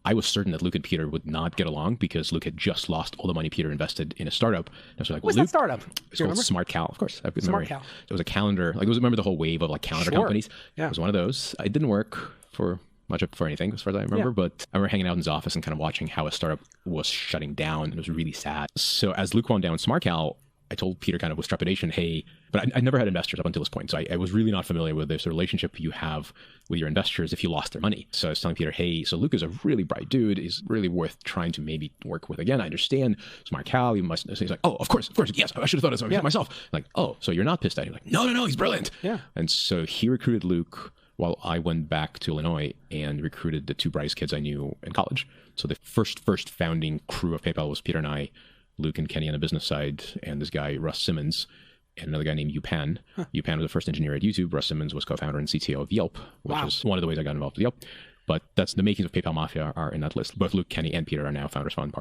I was certain that Luke and Peter would not get along because Luke had just lost all the money Peter invested in a startup. And I was like, What's Luke, that startup? it's called Smart Cal. Of course, I've got Smart memory. Cal. It was a calendar. Like, remember the whole wave of like calendar companies? Yeah. It was one of those. It didn't work for much for anything as far as I remember, but I remember hanging out in his office and kind of watching how a startup was shutting down, and it was really sad. So as Luke wound down SmartCal, I told Peter kind of with trepidation, hey, but I never had investors up until this point. So I was really not familiar with this relationship you have with your investors if you lost their money. So I was telling Peter, hey, so Luke is a really bright dude. He's really worth trying to maybe work with again. I understand SmartCal. You must. He's like, oh, of course. Yes, I should have thought of it myself. I'm like, oh, so you're not pissed at him? Like, no, he's brilliant. Yeah. And so he recruited Luke while I went back to Illinois and recruited the two brightest kids I knew in college. So the first founding crew of PayPal was Peter and I, Luke and Kenny on the business side, and this guy, Russ Simmons, and another guy named Yupan. Yupan was the first engineer at YouTube. Russ Simmons was co-founder and CTO of Yelp, which is one of the ways I got involved with Yelp. But that's the makings of PayPal Mafia are in that list. Both Luke, Kenny, and Peter are now founders fund partners.